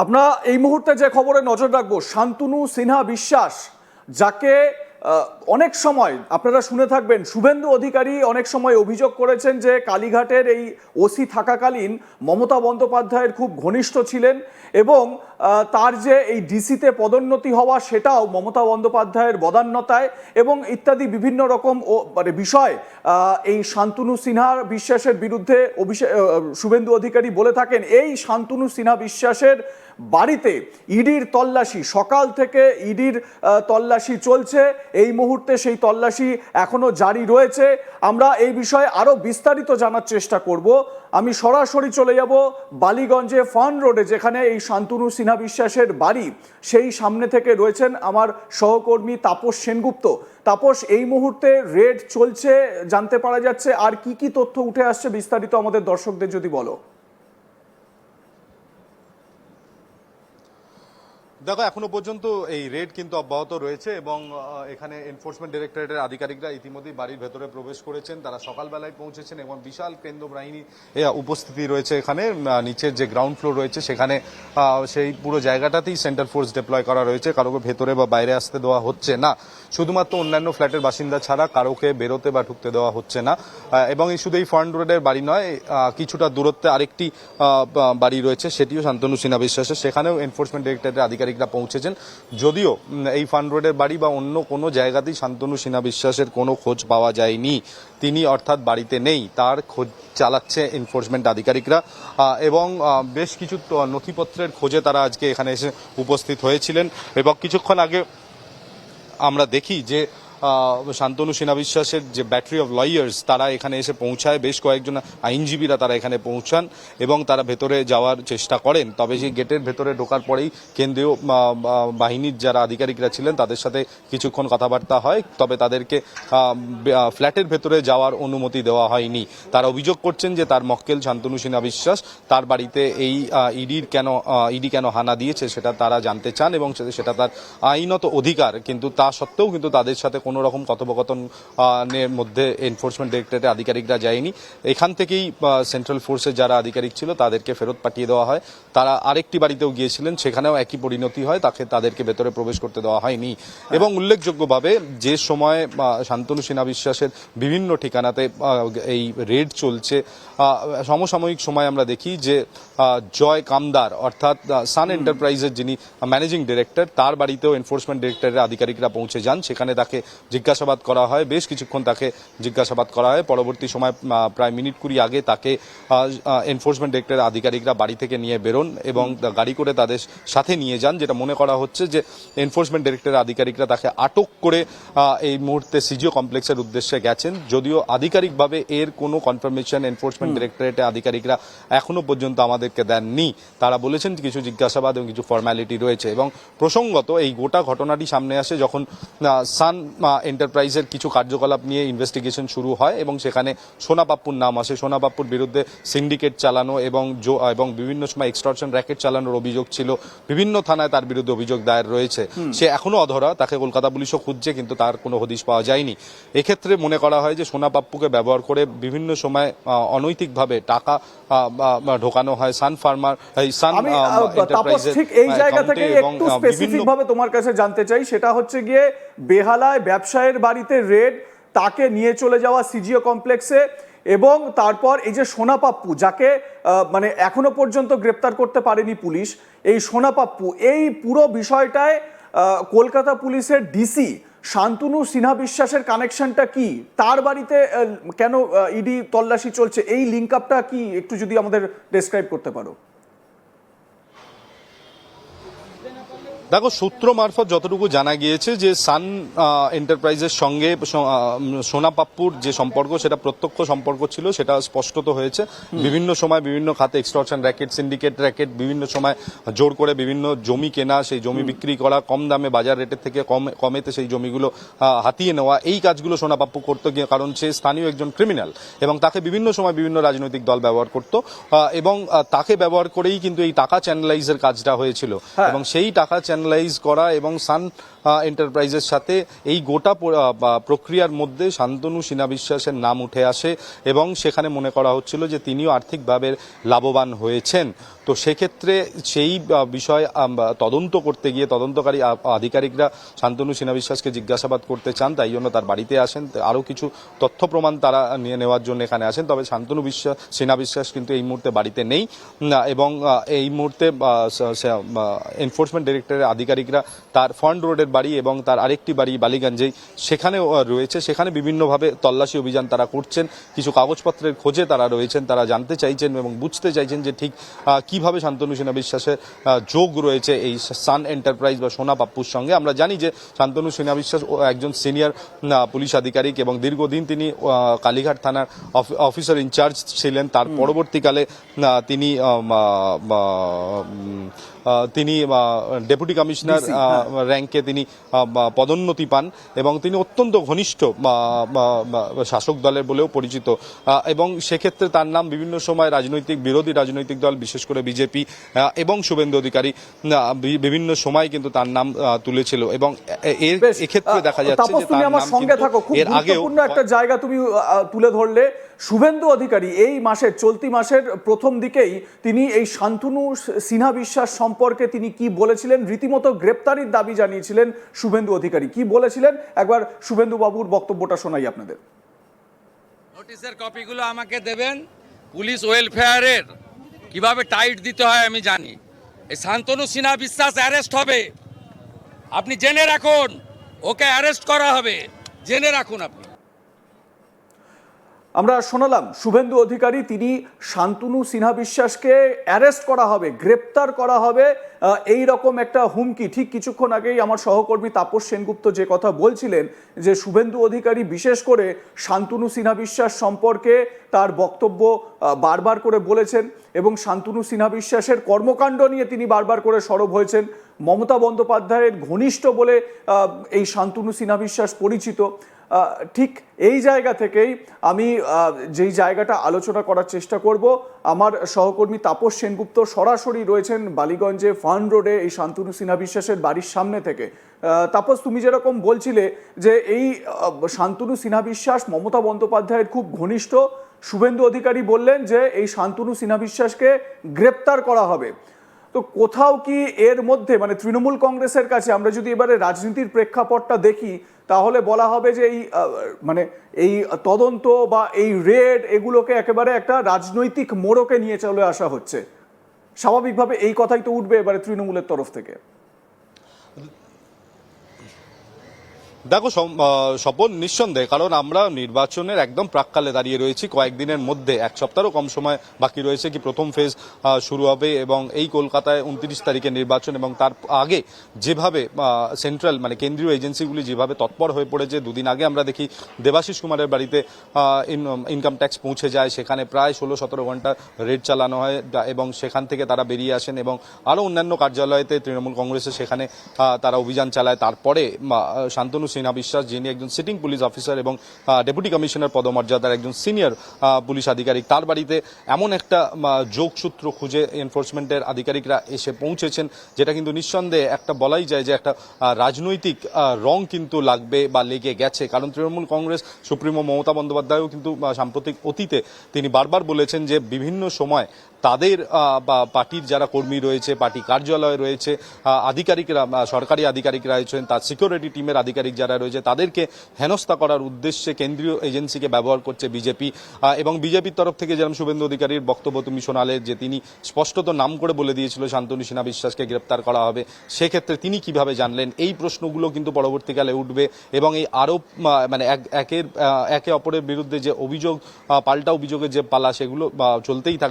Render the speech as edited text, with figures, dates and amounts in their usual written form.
আমরা এই মুহূর্তে যে খবরে নজর রাখবো, শান্তনু সিনহা বিশ্বাস, যাকে অনেক সময় আপনারা শুনে থাকবেন, শুভেন্দু অধিকারী অনেক সময় অভিযোগ করেছেন যে কালীঘাটের এই ওসি থাকাকালীন মমতা বন্দ্যোপাধ্যায়ের খুব ঘনিষ্ঠ ছিলেন এবং তার যে এই ডিসিতে পদোন্নতি হওয়া সেটাও মমতা বন্দ্যোপাধ্যায়ের বদান্যতায় এবং ইত্যাদি বিভিন্ন রকম মানে বিষয় এই শান্তনু সিনহা বিশ্বাসের বিরুদ্ধে শুভেন্দু অধিকারী বলে থাকেন। এই শান্তনু সিনহা বিশ্বাসের বাড়িতে ইডির তল্লাশি, সকাল থেকে ইডির তল্লাশি চলছে। এই মুহূর্তে সেই তল্লাশি এখনো জারি রয়েছে। আমরা এই বিষয়ে আরো বিস্তারিত জানার চেষ্টা করব। আমি সরাসরি চলে যাব বালিগঞ্জে ফান রোডে, যেখানে এই শান্তনু সিনহা বিশ্বাসের বাড়ি, সেই সামনে থেকে রয়েছেন আমার সহকর্মী তাপস সেনগুপ্ত। তাপস, এই মুহূর্তে রেড চলছে জানতে পারা যাচ্ছে, আর কি কি তথ্য উঠে আসছে বিস্তারিত আমাদের দর্শকদের যদি বলো। দেখো, এখনো পর্যন্ত এই রেড কিন্তু অব্যাহত রয়েছে এবং এখানে এনফোর্সমেন্ট ডাইরেক্টরেটের আধিকারিকরা ইতিমধ্যেই বাড়ির ভেতরে প্রবেশ করেছেন। তারা সকালবেলায় পৌঁছেছেন এবং বিশাল কেন্দ্র বাহিনী উপস্থিতি রয়েছে এখানে। নিচের যে গ্রাউন্ড ফ্লোর রয়েছে সেখানে সেই পুরো জায়গাটাতেই সেন্ট্রাল ফোর্স ডিপ্লয় করা রয়েছে। কারোকে ভেতরে বা বাইরে আসতে দেওয়া হচ্ছে না, শুধুমাত্র অন্যান্য ফ্ল্যাটের বাসিন্দা ছাড়া কারোকে বেরোতে বা ঢুকতে দেওয়া হচ্ছে না। এবং শুধু এই ফান্ড রোডের বাড়ি নয়, কিছুটা দূরত্বে আরেকটি বাড়ি রয়েছে, সেটিও শান্তনু সিনহা বিশ্বাসের। সেখানেও এনফোর্সমেন্ট ডাইরেক্টরেটের আধিকারিকরা পৌঁছেছেন। যদিও এই ফান্ড রোডের বাড়ি বা অন্য কোনো জায়গাতেই শান্তনু সিনহা বিশ্বাসের কোনো খোঁজ পাওয়া যায়নি। তিনি অর্থাৎ বাড়িতে নেই, তার খোঁজ চালাচ্ছে এনফোর্সমেন্ট আধিকারিকরা এবং বেশ কিছু নথিপত্রের খোঁজে তারা আজকে এখানে এসে উপস্থিত হয়েছিলেন। এবং কিছুক্ষণ আগে আমরা দেখি যে শান্তনু সিনহা বিশ্বাসের যে ব্যাটারি অফ লয়ার্স তারা এখানে এসে পৌঁছায়, বেশ কয়েকজন আইনজীবীরা তারা এখানে পৌঁছান এবং তারা ভেতরে যাওয়ার চেষ্টা করেন। তবে সেই গেটের ভেতরে ঢোকার পরেই কেন্দ্রীয় বাহিনীর যারা আধিকারিকরা ছিলেন তাদের সাথে কিছুক্ষণ কথাবার্তা হয়, তবে তাদেরকে ফ্ল্যাটের ভেতরে যাওয়ার অনুমতি দেওয়া হয়নি। তারা অভিযোগ করছেন যে তার মক্কেল শান্তনু সিনহা বিশ্বাস তার বাড়িতে এই ইডি কেন হানা দিয়েছে সেটা তারা জানতে চান এবং সেটা তার আইনত অধিকার। কিন্তু তা সত্ত্বেও কিন্তু তাদের সাথে কোনো রকম কথোপকথনের মধ্যে এনফোর্সমেন্ট ডাইরেক্টরেটের আধিকারিকরা যায়নি। এখান থেকেই সেন্ট্রাল ফোর্সের যারা আধিকারিক ছিল তাদেরকে ফেরত পাঠিয়ে দেওয়া হয়। তারা আরেকটি বাড়িতেও গিয়েছিলেন, সেখানেও একই পরিণতি হয়, তাদেরকে ভেতরে প্রবেশ করতে দেওয়া হয়নি। এবং উল্লেখযোগ্যভাবে যে সময় শান্তনু সিনহা বিশ্বাসের বিভিন্ন ঠিকানাতে এই রেড চলছে, সমসাময়িক সময় আমরা দেখি যে জয় কামদার অর্থাৎ সান এন্টারপ্রাইজের যিনি ম্যানেজিং ডিরেক্টর, তার বাড়িতেও এনফোর্সমেন্ট ডাইরেক্টরের আধিকারিকরা পৌঁছে যান। সেখানে তাকে জিজ্ঞাসাবাদ করা হয়, বেশ কিছুক্ষণ তাকে জিজ্ঞাসাবাদ করা হয়। পরবর্তী সময় প্রায় মিনিট 20 আগে তাকে এনফোর্সমেন্ট ডাইরেক্টরের আধিকারিকরা বাড়ি থেকে নিয়ে বেরোন এবং গাড়ি করে তাদের সাথে নিয়ে যান। যেটা মনে করা হচ্ছে যে এনফোর্সমেন্ট ডাইরেক্টরের আধিকারিকরা তাকে আটক করে এই মুহূর্তে সিজিও কমপ্লেক্সের উদ্দেশ্যে গেছেন। যদিও আধিকারিকভাবে এর কোনো কনফার্মেশন এনফোর্সমেন্ট ডাইরেক্টরেটের আধিকারিকরা এখনো পর্যন্ত আমাদেরকে দেননি। তারা বলেছেন কিছু জিজ্ঞাসাবাদ এবং কিছু ফর্ম্যালিটি রয়েছে। এবং প্রসঙ্গত এই গোটা ঘটনাটি সামনে আসে যখন সান এন্টারপ্রাইজের কিছু কার্যকলাপ নিয়ে ইনভেস্টিগেশন শুরু হয় এবং সেখানে সোনা পাপ্পুর নাম আসে। সোনা পাপ্পুর বিরুদ্ধে সিন্ডিকেট চালানো এবং বিভিন্ন সময় এক্সটর্শন র্যাকেট চালানোর অভিযোগ ছিল। বিভিন্ন থানায় তার বিরুদ্ধে অভিযোগ দায়ের রয়েছে। সে এখনো অধরা, তাকে কলকাতা পুলিশও খুঁজছে, কিন্তু তার কোনো হদিশ পাওয়া যায়নি। এক্ষেত্রে মনে করা হয় যে সোনা পাপ্পুকে ব্যবহার করে বিভিন্ন সময় অনৈতিকভাবে টাকা ঢোকানো হয় সান ফার্মার সান এন্টারপ্রাইজের। ঠিক এই জায়গা থেকে একটু স্পেসিফিক ভাবে তোমার কাছে জানতে চাই, সেটা হচ্ছে গিয়ে বেহালায় ব্যবসায়ীর বাড়িতে রেড, তাকে নিয়ে চলে যাওয়া সিজিও কমপ্লেক্সে, এবং তারপর এই যে সোনা পাপ্পু, যাকে মানে এখনো পর্যন্ত গ্রেপ্তার করতে পারেনি পুলিশ, এই সোনা পাপ্পু, এই পুরো বিষয়টায় কলকাতা পুলিশের ডিসি শান্তনু সিনহা বিশ্বাসের কানেকশনটা কি? তার বাড়িতে কেন ইডি তল্লাশি চলছে? এই লিঙ্ক আপটা কি একটু যদি আমাদের ডেসক্রাইব করতে পারো। দেখো, সূত্র মারফত যতটুকু জানা গিয়েছে যে সান এন্টারপ্রাইজের সঙ্গে সোনা পাপ্পুর যে সম্পর্ক সেটা প্রত্যক্ষ সম্পর্ক ছিল, সেটা স্পষ্টত হয়েছে। বিভিন্ন সময় বিভিন্ন খাতে এক্সটর্শন র্যাকেট, সিন্ডিকেট র্যাকেট, বিভিন্ন সময় জোর করে বিভিন্ন জমি কেনা, সেই জমি বিক্রি করা, কম দামে বাজার রেটের থেকে কমেতে সেই জমিগুলো হাতিয়ে নেওয়া, এই কাজগুলো সোনা পাপ্পু করতো গিয়ে, কারণ সে স্থানীয় একজন ক্রিমিনাল এবং তাকে বিভিন্ন সময় বিভিন্ন রাজনৈতিক দল ব্যবহার করত এবং তাকে ব্যবহার করেই কিন্তু এই টাকা চ্যানেলাইজের কাজটা হয়েছিল। এবং সেই টাকা চ্যানেলাইজ করা এবং সান এন্টারপ্রাইজের সাথে এই গোটা প্রক্রিয়ার মধ্যে শান্তনু সিনহা বিশ্বাসের নাম উঠে আসে এবং সেখানে মনে করা হচ্ছিল যে তিনিও আর্থিকভাবে লাভবান হয়েছেন। তো সেক্ষেত্রে সেই বিষয় তদন্ত করতে গিয়ে তদন্তকারী আধিকারিকরা শান্তনু সিনহা বিশ্বাসকে জিজ্ঞাসাবাদ করতে চান, তাই জন্য তার বাড়িতে আসেন, আরও কিছু তথ্য প্রমাণ তারা নিয়ে নেওয়ার জন্য এখানে আসেন। তবে শান্তনু সিনহা বিশ্বাস কিন্তু এই মুহূর্তে বাড়িতে নেই এবং এই মুহূর্তে এনফোর্সমেন্ট ডিরেক্টরের আধিকারিকরা তার ফ্রন্ট রোডের বাড়ি এবং তার আরেকটি বাড়ি বালিগঞ্জেই সেখানেও রয়েছে, সেখানে বিভিন্নভাবে তল্লাশি অভিযান তারা করছেন, কিছু কাগজপত্রের খোঁজে তারা রয়েছেন, তারা জানতে চাইছেন এবং বুঝতে চাইছেন যে ঠিক কিভাবে শান্তনু সিনহা বিশ্বাসের যোগ রয়েছে এই সান এন্টারপ্রাইজ বা সোনা পাপ্পুর সঙ্গে। আমরা জানি যে শান্তনু সিনহা বিশ্বাস একজন সিনিয়র পুলিশ আধিকারিক এবং দীর্ঘদিন তিনি কালীঘাট থানার অফিসার ইনচার্জ ছিলেন। তার পরবর্তীকালে তিনি ডেপুটি কমিশনার র্যাঙ্কে তিনি পদোন্নতি পান এবং তিনি অত্যন্ত ঘনিষ্ঠ শাসক দলের বলেও পরিচিত এবং সেক্ষেত্রে তার নাম বিভিন্ন সময় বিরোধী রাজনৈতিক দল, বিশেষ করে বিজেপি এবং শুভেন্দু অধিকারী বিভিন্ন সময় কিন্তু তার নাম তুলেছিল এবং এক্ষেত্রে দেখা যাচ্ছে যে তার নাম কিন্তু এর আগেও একটা জায়গা তুমি তুলে ধরলে। শুভেন্দু অধিকারী এই মাসের চলতি মাসের প্রথম দিকেই তিনি এই শান্তনু সিনহা বিশ্বাস সম্পর্কে তিনি কি বলেছিলেন, রীতিমতো গ্রেপ্তারির দাবি জানিয়েছিলেন শুভেন্দু অধিকারী। কি বলেছিলেন একবার শুভেন্দু বাবুর বক্তব্যটা শোনাই আপনাদের। নোটিশের কপিগুলো আমাকে দেবেন, পুলিশ ওয়েলফেয়ারের কিভাবে টাইট দিতে হয় আমি জানি। এই শান্তনু সিনহা বিশ্বাস অ্যারেস্ট হবে, আপনি জেনে রাখুন, ওকে অ্যারেস্ট করা হবে, জেনে রাখুন আপনি। আমরা শোনালাম শুভেন্দু অধিকারী, তিনি শান্তনু সিনহা বিশ্বাসকে অ্যারেস্ট করা হবে, গ্রেপ্তার করা হবে, এই রকম একটা হুমকি। ঠিক কিছুক্ষণ আগেই আমার সহকর্মী তাপস সেনগুপ্ত যে কথা বলছিলেন যে শুভেন্দু অধিকারী বিশেষ করে শান্তনু সিনহা বিশ্বাস সম্পর্কে তার বক্তব্য বারবার করে বলেছেন এবং শান্তনু সিনহা বিশ্বাসের কর্মকাণ্ড নিয়ে তিনি বারবার করে সরব হয়েছেন। মমতা বন্দ্যোপাধ্যায়ের ঘনিষ্ঠ বলে এই শান্তনু সিনহা বিশ্বাস পরিচিত। ঠিক এই জায়গা থেকেই আমি যেই জায়গাটা আলোচনা করার চেষ্টা করব, আমার সহকর্মী তাপস সেনগুপ্ত সরাসরি রয়েছেন বালিগঞ্জে ফার্ন রোডে এই শান্তনু সিনহা বিশ্বাসের বাড়ির সামনে থেকে। তাপস, তুমি যেরকম বলছিলে যে এই শান্তনু সিনহা বিশ্বাস মমতা বন্দ্যোপাধ্যায়ের খুব ঘনিষ্ঠ, শুভেন্দু অধিকারী বললেন যে এই শান্তনু সিনহা বিশ্বাসকে গ্রেপ্তার করা হবে। তো কোথাও কি এর মধ্যে মানে তৃণমূল কংগ্রেসের কাছে আমরা যদি এবারে রাজনীতির প্রেক্ষাপটটা দেখি তাহলে বলা হবে যে এই তদন্ত বা এই রেড এগুলোকে একেবারে একটা রাজনৈতিক মোড়কে নিয়ে চলে আসা হচ্ছে। স্বাভাবিকভাবে এই কথাই তো উঠবে এবারে তৃণমূলের তরফ থেকে। দেখো স্বপন, নিঃসন্দেহে, কারণ আমরা নির্বাচনের একদম প্রাক্কালে দাঁড়িয়ে রয়েছি, কয়েকদিনের মধ্যে, এক সপ্তাহেরও কম সময় বাকি রয়েছে কি প্রথম ফেজ শুরু হবে এবং এই কলকাতায় 29 তারিখে নির্বাচন এবং তার আগে যেভাবে সেন্ট্রাল মানে কেন্দ্রীয় এজেন্সিগুলি যেভাবে তৎপর হয়ে পড়েছে। দুদিন আগে আমরা দেখি দেবাশিস কুমারের বাড়িতে ইনকাম ট্যাক্স পৌঁছে যায়, সেখানে প্রায় 16-17 ঘন্টা রেড চালানো হয় এবং সেখান থেকে তারা বেরিয়ে আসেন এবং আরও অন্যান্য কার্যালয়তে তৃণমূল কংগ্রেসের সেখানে তারা অভিযান চালায়। তারপরে শান্তনু সিনহা বিশ্বাস, যিনি একজন সিটিং পুলিশ অফিসার এবং ডেপুটি কমিশনার পদমর্যাদার একজন সিনিয়র পুলিশ আধিকারিক, তার বাড়িতে এমন একটা যোগসূত্র খুঁজে এনফোর্সমেন্টের আধিকারিকরা এসে পৌঁছেছেন, যেটা কিন্তু নিঃসন্দেহে একটা বলাই যায় যে একটা রাজনৈতিক রং কিন্তু লাগবে বা লেগে গেছে। কারণ তৃণমূল কংগ্রেস সুপ্রিমো মমতা বন্দ্যোপাধ্যায়ও কিন্তু সাম্প্রতিক অতীতে তিনি বারবার বলেছেন যে বিভিন্ন সময় তাদের পার্টির যারা কর্মী রয়েছে, পার্টি কার্যালয় রয়েছে, আধিকারিকরা, সরকারি আধিকারিকরা রয়েছেন, তার সিকিউরিটি টিমের আধিকারিক যারা রয়েছে, তাদেরকে হেনস্থা করার উদ্দেশ্যে কেন্দ্রীয় এজেন্সিকে ব্যবহার করছে বিজেপি। এবং বিজেপির তরফ থেকে যেরকম শুভেন্দু অধিকারীর বক্তব্য তুমি শোনালে যে তিনি স্পষ্টত নাম করে বলে দিয়েছিল শান্তনু সিনহা বিশ্বাসকে গ্রেপ্তার করা হবে, সেক্ষেত্রে তিনি কিভাবে জানলেন, এই প্রশ্নগুলো কিন্তু পরবর্তীকালে উঠবে এবং এই আরোপ মানে একে অপরের বিরুদ্ধে যে অভিযোগ, পাল্টা অভিযোগের যে পালা, সেগুলো চলতেই থাকবে।